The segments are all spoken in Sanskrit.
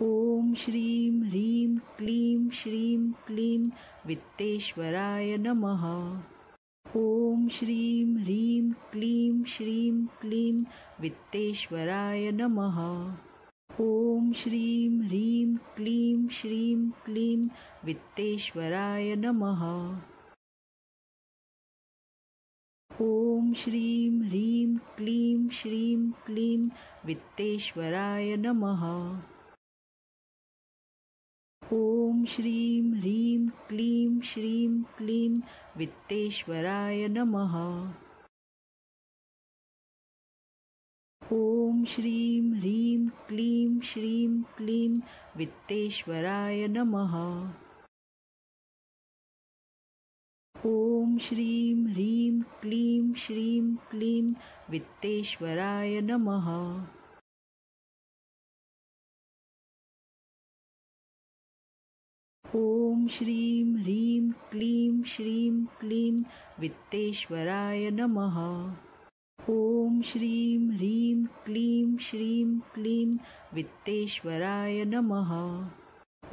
ॐ श्रीं ह्रीं क्लीं श्रीं क्लीं वित्तेश्वराय नमः। ॐ श्रीं ह्रीं क्लीं श्रीं क्लीं वित्तेश्वराय नमः। ॐ श्रीं ह्रीं क्लीं श्रीं क्लीं वित्तेश्वराय नमः। ॐ श्रीं ह्रीं क्लीं श्रीं क्लीं वित्तेश्वराय नमः। ॐ श्रीं ह्रीं क्लीं श्रीं क्लीं वित्तेश्वराय नमः। ॐ श्रीं ह्रीं क्लीं श्रीं क्लीं वित्तेश्वराय नमः। ॐ श्रीं ह्रीं क्लीं श्रीं क्लीं वित्तेश्वराय नमः। ॐ श्रीं ह्रीं क्लीं श्रीं क्लीं वित्तेश्वराय नमः।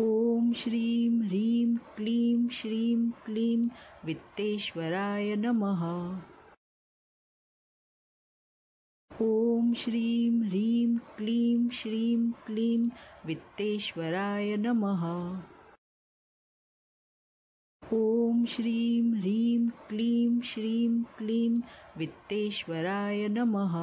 ॐ श्रीं ह्रीं क्लीं श्रीं क्लीं वित्तेश्वराय नमः। ॐ श्रीं ह्रीं क्लीं श्रीं क्लीं वित्तेश्वराय नमः। ॐ श्रीं ह्रीं क्लीं श्रीं क्लीं वित्तेश्वराय नमः।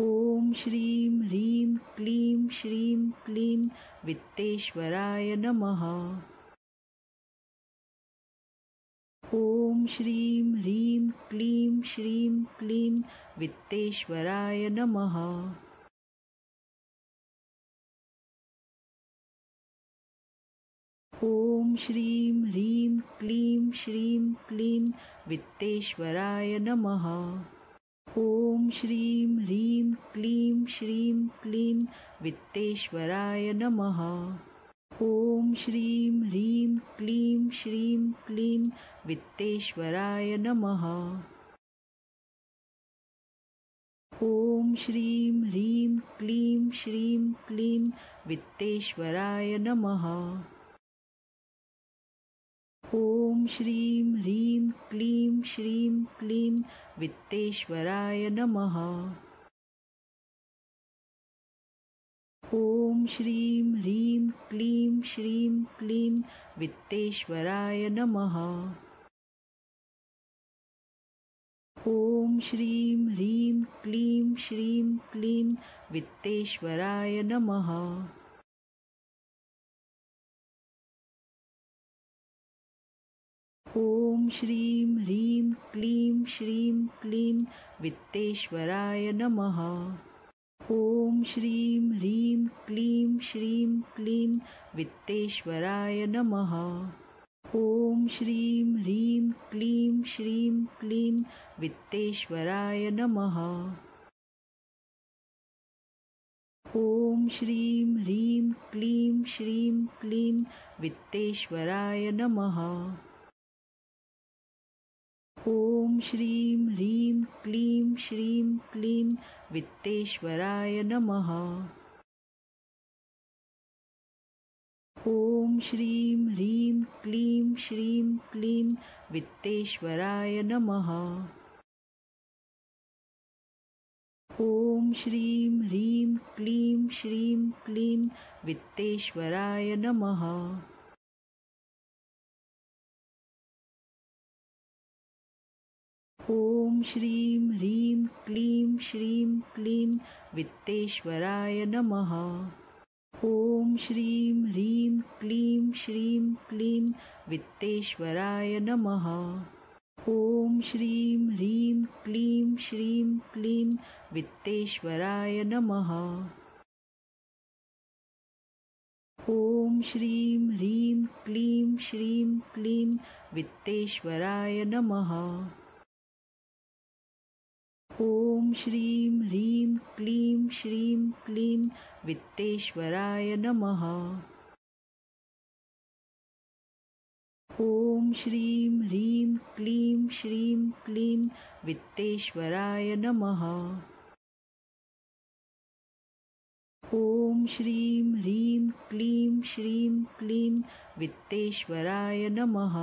ॐ श्रीं ह्रीं क्लीं श्रीं क्लीं वित्तेश्वराय नमः। ॐ श्रीं ह्रीं क्लीं श्रीं क्लीं वित्तेश्वराय नमः। ॐ श्रीं ह्रीं क्लीं श्रीं क्लीं वित्तेश्वराय नमः। ॐ श्रीं ह्रीं क्लीं श्रीं क्लीं वित्तेश्वराय नमः। ॐ श्रीं ह्रीं क्लीं श्रीं क्लीं वित्तेश्वराय नमः। ॐ श्रीं ह्रीं क्लीं श्रीं क्लीं वित्तेश्वराय नमः। ॐ श्रीं ह्रीं क्लीं श्रीं क्लीं वित्तेश्वराय नमः। ॐ श्रीं ह्रीं क्लीं श्रीं क्लीं वित्तेश्वराय नमः। ॐ श्रीं ह्रीं क्लीं श्रीं क्लीं वित्तेश्वराय नमः। ॐ श्रीं ह्रीं क्लीं श्रीं क्लीं वित्तेश्वराय नमः। ॐ श्रीं ह्रीं क्लीं श्रीं क्लीं वित्तेश्वराय नमः। ॐ श्रीं ह्रीं क्लीं श्रीं क्लीं वित्तेश्वराय नमः। ॐ श्रीं ह्रीं क्लीं श्रीं क्लीं वित्तेश्वराय नमः। ॐ श्रीं ह्रीं क्लीं श्रीं क्लीं वित्तेश्वराय नमः। ॐ श्रीं ह्रीं क्लीं श्रीं क्लीं वित्तेश्वराय नमः। ॐ श्रीं ह्रीं क्लीं श्रीं क्लीं वित्तेश्वराय नमः। ॐ श्रीं ह्रीं क्लीं श्रीं क्लीं वित्तेश्वराय नमः। ॐ श्रीं ह्रीं क्लीं श्रीं क्लीं वित्तेश्वराय नमः। ॐ श्रीं ह्रीं क्लीं श्रीं क्लीं वित्तेश्वराय नमः। ॐ श्रीं ह्रीं क्लीं श्रीं क्लीं वित्तेश्वराय नमः। ॐ श्रीं ह्रीं क्लीं श्रीं क्लीं वित्तेश्वराय नमः। ॐ श्रीं ह्रीं क्लीं श्रीं क्लीं वित्तेश्वराय नमः। ॐ श्रीं ह्रीं क्लीं श्रीं क्लीं वित्तेश्वराय नमः। ॐ श्रीं ह्रीं क्लीं श्रीं क्लीं वित्तेश्वराय नमः।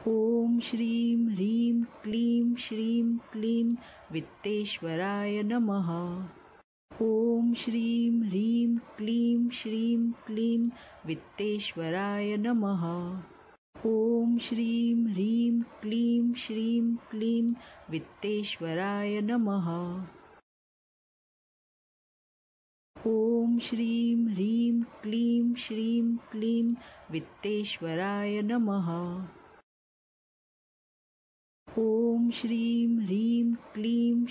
ॐ श्रीं ह्रीं क्लीं श्रीं क्लीं वित्तेश्वराय नमः। ॐ श्रीं ह्रीं क्लीं श्रीं क्लीं वित्तेश्वराय नमः। ॐ श्रीं ह्रीं क्लीं श्रीं क्लीं वित्तेश्वराय नमः। ॐ श्रीं ह्रीं क्लीं श्रीं क्लीं वित्तेश्वराय नमः। ॐ श्रीं ह्रीं क्लीं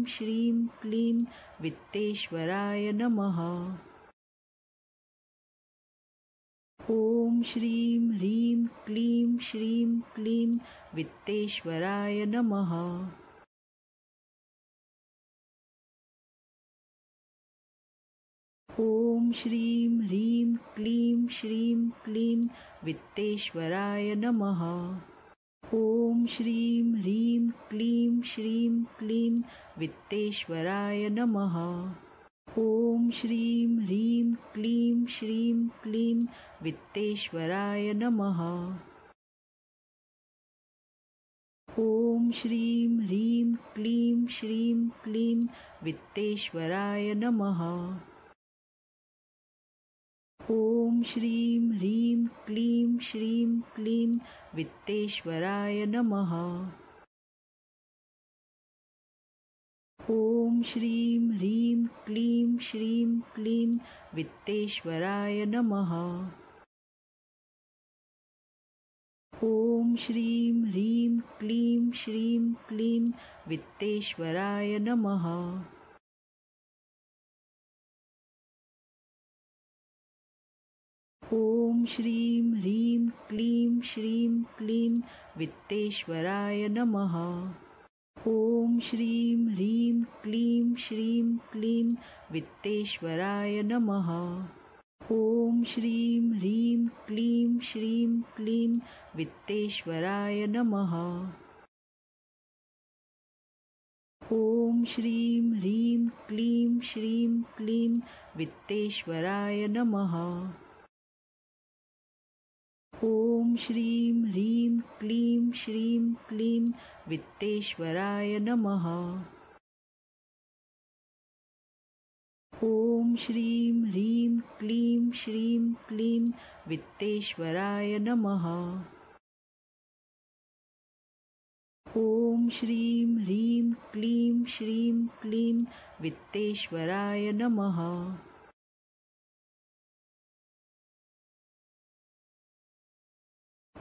श्रीं क्लीं वित्तेश्वराय नमः। ॐ श्रीं ह्रीं क्लीं श्रीं क्लीं वित्तेश्वराय नमः। ॐ श्रीं ह्रीं क्लीं श्रीं क्लीं वित्तेश्वराय नमः। ॐ श्रीं ह्रीं क्लीं श्रीं क्लीं वित्तेश्वराय नमः। ॐ श्रीं ह्रीं क्लीं श्रीं क्लीं वित्तेश्वराय नमः। ॐ श्रीं ह्रीं क्लीं श्रीं क्लीं वित्तेश्वराय नमः। ॐ श्रीं ह्रीं क्लीं श्रीं क्लीं वित्तेश्वराय नमः। ॐ श्रीं ह्रीं क्लीं श्रीं क्लीं वित्तेश्वराय नमः। ॐ श्रीं ह्रीं क्लीं श्रीं क्लीं वित्तेश्वराय नमः। ॐ श्रीं ह्रीं क्लीं श्रीं क्लीं वित्तेश्वराय नमः। ॐ श्रीं ह्रीं क्लीं श्रीं क्लीं वित्तेश्वराय नमः। ॐ श्रीं ह्रीं क्लीं श्रीं क्लीं वित्तेश्वराय नमः। ॐ श्रीं ह्रीं क्लीं श्रीं क्लीं वित्तेश्वराय नमः। ॐ श्रीं ह्रीं क्लीं श्रीं क्लीं वित्तेश्वराय नमः। ॐ श्रीं ह्रीं क्लीं श्रीं क्लीं वित्तेश्वराय नमः। ॐ श्रीं ह्रीं क्लीं श्रीं क्लीं वित्तेश्वराय नमः।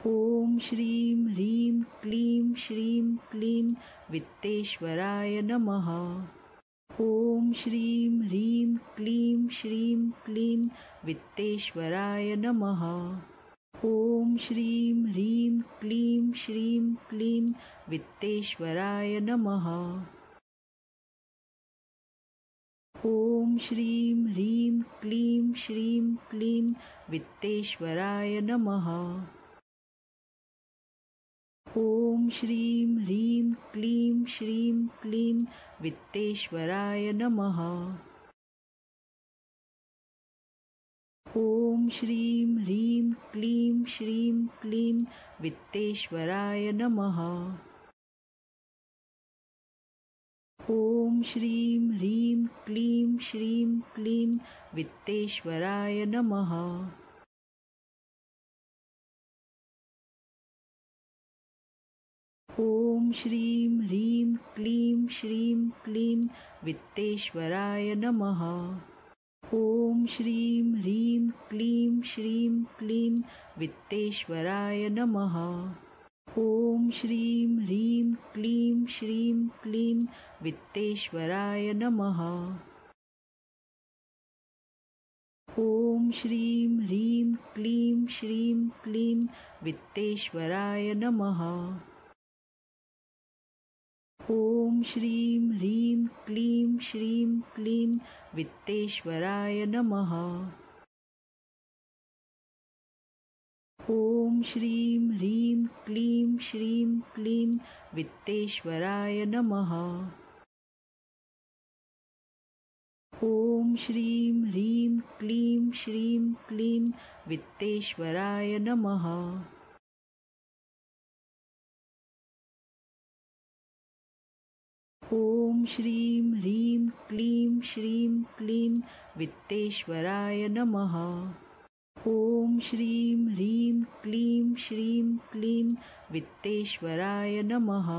ॐ श्रीं ह्रीं क्लीं श्रीं क्लीं वित्तेश्वराय नमः। ॐ श्रीं ह्रीं क्लीं श्रीं क्लीं वित्तेश्वराय नमः। ॐ श्रीं ह्रीं क्लीं श्रीं क्लीं वित्तेश्वराय नमः। ॐ श्रीं ह्रीं क्लीं श्रीं क्लीं वित्तेश्वराय नमः। ॐ श्रीं ह्रीं क्लीं श्रीं क्लीं वित्तेश्वराय नमः। ॐ श्रीं ह्रीं क्लीं श्रीं क्लीं वित्तेश्वराय नमः। ॐ श्रीं ह्रीं क्लीं श्रीं क्लीं वित्तेश्वराय नमः। ॐ श्रीं ह्रीं क्लीं श्रीं क्लीं वित्तेश्वराय नमः। ॐ श्रीं ह्रीं क्लीं श्रीं क्लीं वित्तेश्वराय नमः। ॐ श्रीं ह्रीं क्लीं श्रीं क्लीं वित्तेश्वराय नमः। ॐ श्रीं ह्रीं क्लीं श्रीं क्लीं वित्तेश्वराय नमः। ॐ श्रीं ह्रीं क्लीं श्रीं क्लीं वित्तेश्वराय नमः। ॐ श्रीं ह्रीं क्लीं श्रीं क्लीं वित्तेश्वराय नमः। ॐ श्रीं ह्रीं क्लीं श्रीं क्लीं वित्तेश्वराय नमः। ॐ श्रीं ह्रीं क्लीं श्रीं क्लीं वित्तेश्वराय नमः। ॐ श्रीं ह्रीं क्लीं श्रीं क्लीं वित्तेश्वराय नमः। ॐ श्रीं ह्रीं क्लीं श्रीं क्लीं वित्तेश्वराय नमः।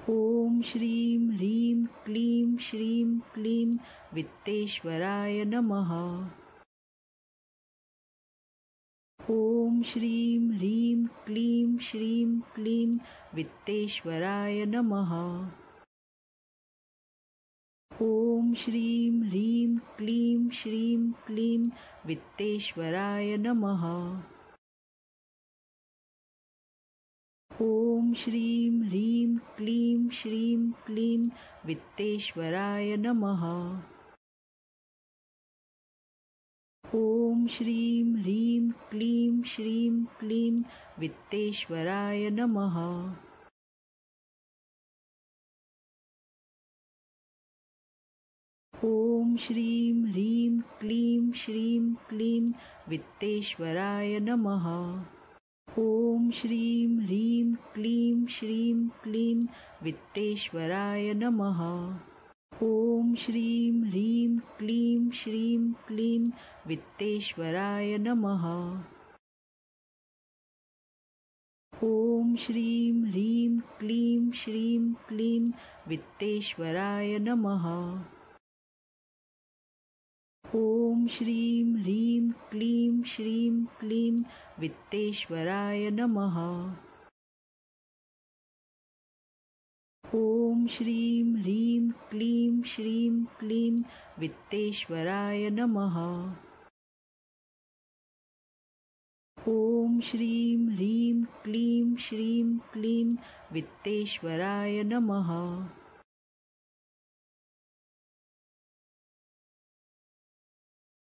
ॐ श्रीं ह्रीं क्लीं श्रीं क्लीं वित्तेश्वराय नमः। ॐ श्रीं ह्रीं क्लीं श्रीं क्लीं वित्तेश्वराय नमः। ॐ श्रीं ह्रीं क्लीं श्रीं क्लीं वित्तेश्वराय नमः। ॐ श्रीं ह्रीं क्लीं श्रीं क्लीं वित्तेश्वराय नमः। ॐ श्रीं ह्रीं क्लीं श्रीं क्लीं वित्तेश्वराय नमः। ॐ श्रीं ह्रीं क्लीं श्रीं क्लीं वित्तेश्वराय नमः। ॐ श्रीं ह्रीं क्लीं श्रीं क्लीं वित्तेश्वराय नमः। ॐ श्रीं ह्रीं क्लीं श्रीं क्लीं वित्तेश्वराय नमः। ॐ श्रीं ह्रीं क्लीं श्रीं क्लीं वित्तेश्वराय नमः। ॐ श्रीं ह्रीं क्लीं श्रीं क्लीं वित्तेश्वराय नमः। ॐ श्रीं ह्रीं क्लीं श्रीं क्लीं वित्तेश्वराय नमः। ॐ श्रीं ह्रीं क्लीं श्रीं क्लीं वित्तेश्वराय नमः।